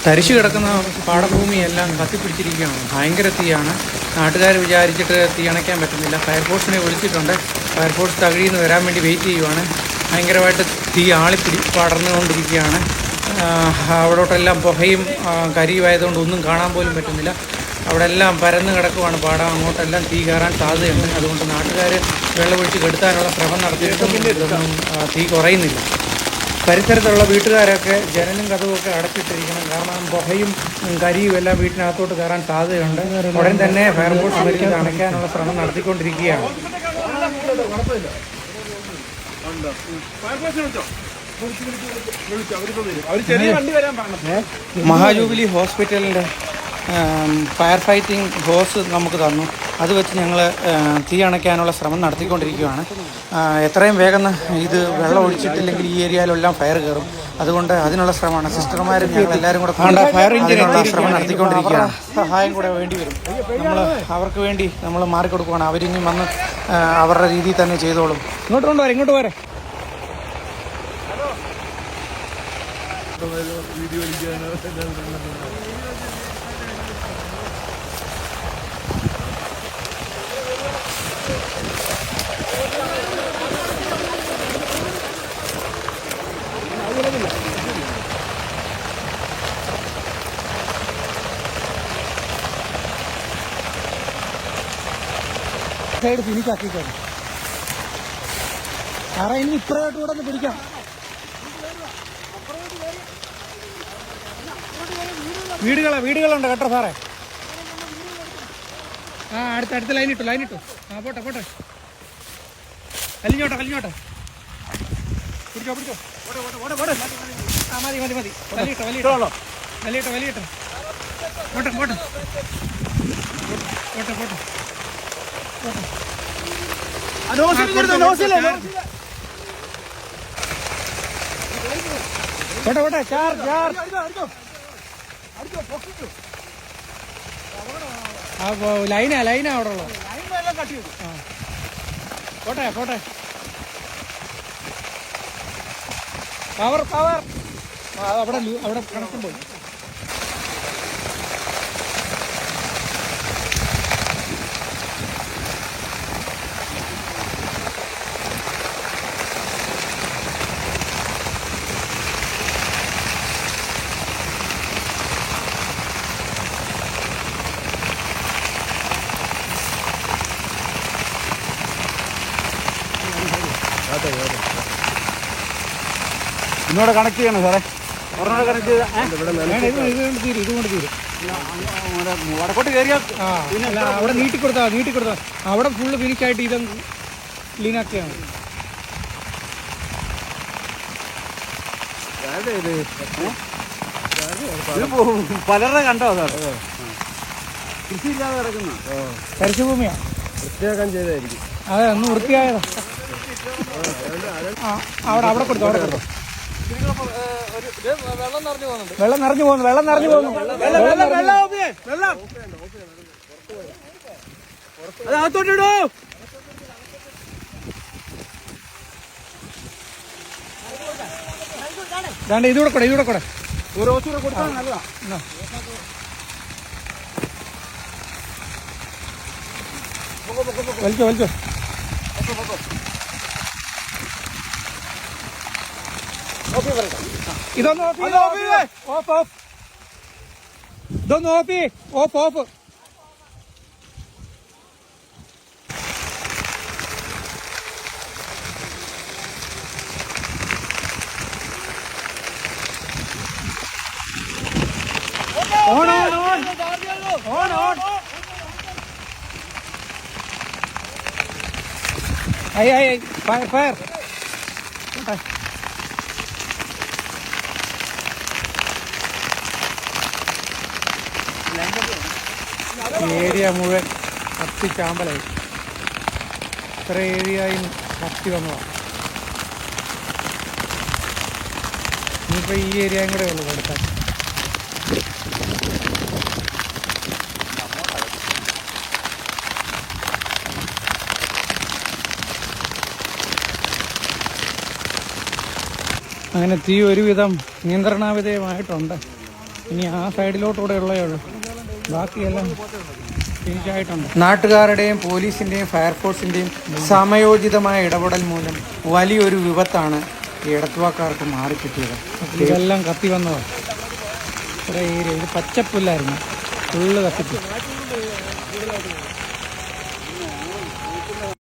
തരിശു കിടക്കുന്ന പാടഭൂമിയെല്ലാം കത്തിപ്പിടിച്ചിരിക്കുകയാണ്. ഭയങ്കര തീയാണ്. നാട്ടുകാർ വിചാരിച്ചിട്ട് തീ അണയ്ക്കാൻ പറ്റുന്നില്ല. ഫയർഫോഴ്സിനെ വിളിച്ചിട്ടുണ്ട്. ഫയർഫോഴ്സ് തകഴിയിൽ നിന്ന് വരാൻ വേണ്ടി വെയിറ്റ് ചെയ്യുവാണ്. ഭയങ്കരമായിട്ട് തീ പടർന്നുകൊണ്ടിരിക്കുകയാണ്. അവിടോട്ടെല്ലാം പുകയും കരിയുമായതുകൊണ്ട് ഒന്നും കാണാൻ പോലും പറ്റുന്നില്ല. അവിടെ എല്ലാം പരന്ന് കിടക്കുവാണ് പാടം. അങ്ങോട്ടെല്ലാം തീ കയറാൻ സാധ്യതയുണ്ട്. അതുകൊണ്ട് നാട്ടുകാർ വെള്ളമൊഴിച്ച് കെടുത്താനുള്ള ശ്രമം നടത്തിയിട്ടും ഇതൊന്നും തീ കുറയുന്നില്ല. പരിസരത്തുള്ള വീട്ടുകാരൊക്കെ ജനലും കതവുമൊക്കെ അടച്ചിട്ടിരിക്കണം. കാരണം പുകയും കരിയും എല്ലാം വീട്ടിനകത്തോട്ട് കയറാൻ സാധ്യതയുണ്ട്. ഉടൻ തന്നെ ഫയർഫോഴ്സ് വരുന്നത് അണയ്ക്കാനുള്ള ശ്രമം നടത്തിക്കൊണ്ടിരിക്കുകയാണ്. മഹാജൂബിലി ഹോസ്പിറ്റലിൻ്റെ ഫയർ ഫൈറ്റിംഗ് ഹോസ് നമുക്ക് തന്നു. അത് വെച്ച് ഞങ്ങൾ തീ അണയ്ക്കാനുള്ള ശ്രമം നടത്തിക്കൊണ്ടിരിക്കുകയാണ്. എത്രയും വേഗം ഇത് വെള്ളം ഒഴിച്ചിട്ടില്ലെങ്കിൽ ഈ ഏരിയയിലെല്ലാം ഫയർ കയറും. അതുകൊണ്ട് അതിനുള്ള ശ്രമമാണ്. സിസ്റ്റർമാരും ഞങ്ങൾ എല്ലാവരും കൂടെ ഫയർ എഞ്ചിനുള്ള ശ്രമം നടത്തിക്കൊണ്ടിരിക്കുകയാണ്. സഹായം കൂടെ വേണ്ടി വരും. അവർക്ക് വേണ്ടി നമ്മൾ മാറിക്കൊടുക്കുകയാണ്. അവരിനി വന്ന് അവരുടെ രീതിയിൽ തന്നെ ചെയ്തോളും. ഇങ്ങോട്ട് കൊണ്ടുവരാം, ഇങ്ങോട്ട് വരാം. വീഡിയോ സൈഡ് ഫിനിഷാക്കിക്കാണ്. സാറേ ഇനി ഇപ്പഴായിട്ട് കൂടെ ഒന്ന് പിടിക്കാം. വീടുകളുണ്ട് കേട്ടോ സാറേ. അടുത്ത ലൈനിട്ടു. പോട്ടെ കലിഞ്ഞോട്ടെ പിടിച്ചോ മതി വലിയിട്ടോ പോട്ടെ ലൈനാ അവിടെ ഉള്ളത്. പോട്ടെ പവർ അവിടെ കണക്ഷൻ പോയി. ഇന്നോടെ കണക്ട് ചെയ്യണം സാറേ. ഒരെണ്ണം കണക്ട് ഇതുകൊണ്ട് തീരും. വടക്കോട്ട് കയറിയാൽ അവിടെ നീട്ടിക്കൊടുത്താ അവിടെ ഫുള്ള് ഫിനിഷായിട്ട് ഇതൊന്ന് ക്ലീനാക്കിയാണ്. പലരുടെ കണ്ടോ സാർ? കൃഷിയില്ലാതെ കിടക്കുന്ന പരിശുഭൂമിയാ. വൃത്തിയാക്കാൻ ചെയ്തായിരിക്കും. അതെ, ഒന്ന് വൃത്തിയായതാ. അവിടെ കൊടുത്തു. വെള്ളം നിറഞ്ഞു പോകുന്നു. അത് അകത്തോട്ടിടൂ. ഇതൂടെ കൂടെ കൊടുത്താൽ നല്ലതാ. വലിച്ചോ ഇതൊന്ന് ഓഫ്. ഫയർ ഏരിയ മുഴുവൻ കത്തിച്ചാമ്പലായി. ഇത്ര ഏരിയയും കത്തി വന്നതാണ്. ഇനിയിപ്പോൾ ഈ ഏരിയയും കൂടെ ഉള്ളു കൊടുക്കാൻ. അങ്ങനെ തീ ഒരുവിധം നിയന്ത്രണാവിധേയമായിട്ടുണ്ട്. ഇനി ആ സൈഡിലോട്ടൂടെ ഉള്ളേ ഉള്ളൂ, ബാക്കിയെല്ലാം ഫിനിഷായിട്ടുണ്ട്. നാട്ടുകാരുടെയും പോലീസിൻ്റെയും ഫയർഫോഴ്സിൻ്റെയും സമയോചിതമായ ഇടപെടൽ മൂലം വലിയൊരു വിപത്താണ് ഈ എടത്വാക്കാർക്ക് മാറിക്കിട്ടിയത്. ഇതെല്ലാം കത്തി വന്നതാണ്. ഇവിടെ ഏരിയ ഇത് പച്ചപ്പുല്ലായിരുന്നു, ഫുള്ള് കത്തിപ്പോയി.